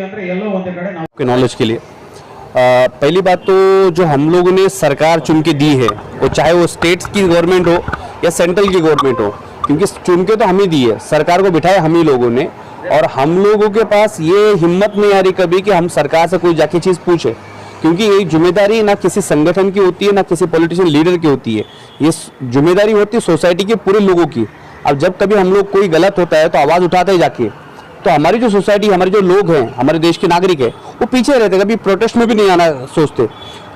के नॉलेज के लिए पहली बात तो जो हम लोगों ने सरकार चुन के दी है, वो चाहे वो स्टेट्स की गवर्नमेंट हो या सेंट्रल की गवर्नमेंट हो, क्योंकि चुन के तो हम ही दी है, सरकार को बिठाया हम ही लोगों ने। और हम लोगों के पास ये हिम्मत नहीं आ रही कभी कि हम सरकार से कोई जाके चीज़ पूछे, क्योंकि ये जिम्मेदारी ना किसी संगठन की होती है ना किसी पॉलिटिशियन लीडर की होती है, ये जिम्मेदारी होती है सोसाइटी के पूरे लोगों की। अब जब कभी हम लोग कोई गलत होता है तो आवाज़ उठाते ही जाके, तो हमारी जो सोसाइटी, हमारे जो लोग हैं, हमारे देश के नागरिक हैं, वो पीछे रहते, कभी प्रोटेस्ट में भी नहीं आना सोचते।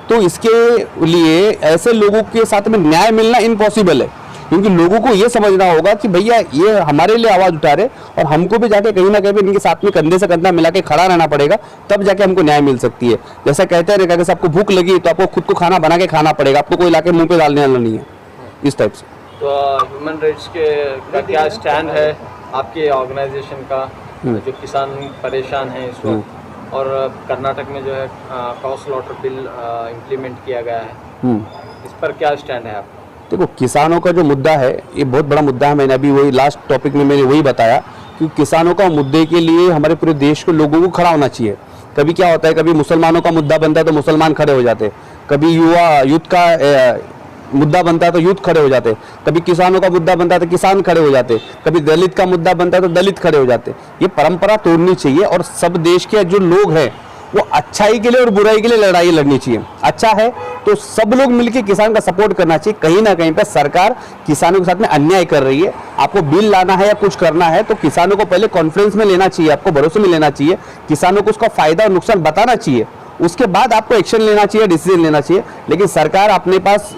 तो इसके लिए ऐसे लोगों के साथ में न्याय मिलना इम्पॉसिबल है, क्योंकि लोगों को ये समझना होगा कि भैया ये हमारे लिए आवाज़ उठा रहे और हमको भी जाके कहीं ना कहीं इनके साथ में कंधे से कंधा मिला के खड़ा रहना पड़ेगा, तब जाके हमको न्याय मिल सकती है। जैसा कहते हैं ना कि आपको भूख लगी तो आपको खुद को खाना बना के खाना पड़ेगा, आपको कोई लाके मुंह पे डालने वाला नहीं है, इस टाइप से। तो ह्यूमन राइट्स का क्या स्टैंड है आपके ऑर्गेनाइजेशन का, जो किसान परेशान हैं इस वक्त, और कर्नाटक में जो है काउ स्लॉटर बिल इम्प्लीमेंट किया गया है, इस पर क्या स्टैंड है आपका? देखो, किसानों का जो मुद्दा है ये बहुत बड़ा मुद्दा है। मैंने अभी वही लास्ट टॉपिक में मैंने वही बताया कि किसानों का मुद्दे के लिए हमारे पूरे देश के लोगों को खड़ा होना चाहिए। कभी क्या होता है, कभी मुसलमानों का मुद्दा बनता है तो मुसलमान खड़े हो जाते हैं, कभी युद्ध का मुद्दा बनता है तो युद्ध खड़े हो जाते, कभी किसानों का मुद्दा बनता है तो किसान खड़े हो जाते, कभी दलित का मुद्दा बनता है तो दलित खड़े हो जाते। ये परंपरा तोड़नी चाहिए और सब देश के जो लोग हैं वो अच्छाई के लिए और बुराई के लिए लड़ाई लड़नी चाहिए। अच्छा है तो सब लोग मिलकर किसान का सपोर्ट करना चाहिए। कहीं ना कहीं पे सरकार किसानों के साथ में अन्याय कर रही है। आपको बिल लाना है या कुछ करना है तो किसानों को पहले कॉन्फ्रेंस में लेना चाहिए, आपको भरोसे में लेना चाहिए, किसानों को उसका फायदा और नुकसान बताना चाहिए, उसके बाद आपको एक्शन लेना चाहिए, डिसीजन लेना चाहिए। लेकिन सरकार अपने पास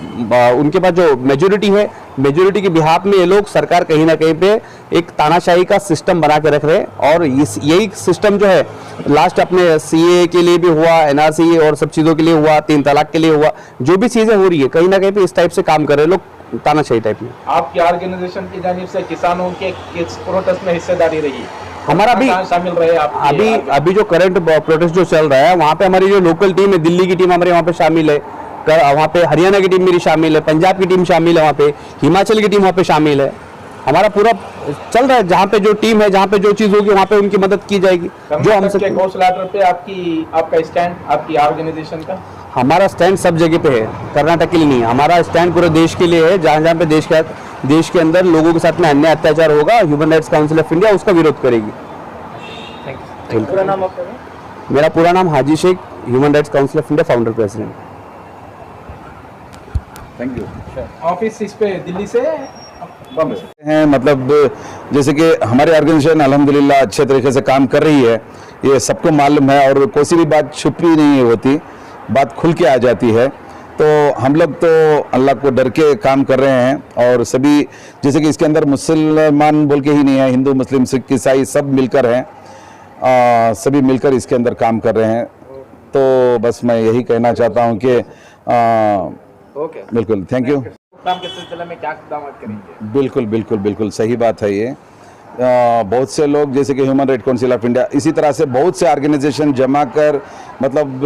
उनके पास जो मेजोरिटी है, मेजोरिटी के बिहाफ में ये लोग सरकार कहीं ना कहीं पे एक तानाशाही का सिस्टम बना के रख रहे हैं। और यही सिस्टम जो है लास्ट अपने सीए के लिए भी हुआ, एनआरसी और सब चीज़ों के लिए हुआ, 3 तलाक के लिए हुआ, जो भी चीज़ें हो रही है कहीं ना कहीं पे इस टाइप से काम कर रहे हैं लोग, तानाशाही टाइप में। आपकी ऑर्गेनाइजेशन की जानिब से किसानों के किस प्रोटेस्ट में हिस्सेदारी रही है? हमारा भी शामिल रहे आप? अभी जो करंट प्रोटेस्ट जो चल रहा है वहाँ पे हमारी जो लोकल टीम है, दिल्ली की टीम हमारे वहाँ पे शामिल है, वहाँ पे हरियाणा की टीम मेरी शामिल है, पंजाब की टीम शामिल है, वहाँ पे हिमाचल की टीम वहाँ पे शामिल है। हमारा पूरा चल रहा है, जहाँ पे जो टीम है, जहाँ पे जो चीज़ होगी वहाँ पे उनकी मदद की जाएगी। जो हमसे काउ स्लॉटर पे आपका स्टैंड, आपकी ऑर्गेनाइजेशन का? हमारा स्टैंड सब जगह पे है, कर्नाटक के लिए नहीं है। हमारा स्टैंड पूरे देश के लिए है। जहाँ जहाँ पे देश के अंदर लोगों के साथ में अन्याय अत्याचार होगा, human rights council of India उसका विरोध करेगी। पूरा नाम आपका? मेरा पूरा नाम Haji Shaikh, human rights council of India founder president. Thank you. Office इस पे दिल्ली से हैं, मतलब जैसे कि हमारी ऑर्गेनाइजेशन अल्हम्दुलिल्लाह अच्छे तरीके से काम कर रही है, ये सबको मालूम है और कोई भी बात छुपी नहीं होती, बात खुल के आ जाती है। तो हम लोग तो अल्लाह को डर के काम कर रहे हैं और सभी, जैसे कि इसके अंदर मुसलमान बोल के ही नहीं है, हिंदू मुस्लिम सिख ईसाई सब मिलकर हैं, सभी मिलकर इसके अंदर काम कर रहे हैं। तो बस मैं यही कहना चाहता हूँ कि बिल्कुल थैंक यू। काम के सिलसिले में क्या इक़दाम करेंगे? बिल्कुल बिल्कुल बिल्कुल सही बात है ये। बहुत से लोग जैसे कि human right council of India, इसी तरह से बहुत से ऑर्गेनाइजेशन जमा कर मतलब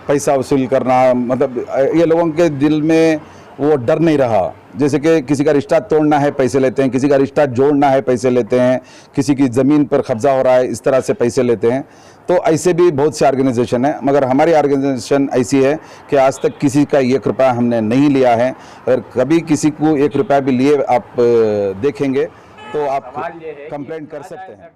पैसा वसूल करना, मतलब ये लोगों के दिल में वो डर नहीं रहा। जैसे कि किसी का रिश्ता तोड़ना है पैसे लेते हैं, किसी का रिश्ता जोड़ना है पैसे लेते हैं, किसी की ज़मीन पर कब्जा हो रहा है इस तरह से पैसे लेते हैं। तो ऐसे भी बहुत से ऑर्गेनाइजेशन है, मगर हमारी ऑर्गेनाइजेशन ऐसी है कि आज तक किसी का 1 रुपया हमने नहीं लिया है। अगर कभी किसी को 1 रुपया भी लिए आप देखेंगे तो आप कंप्लेंट कर सकते हैं।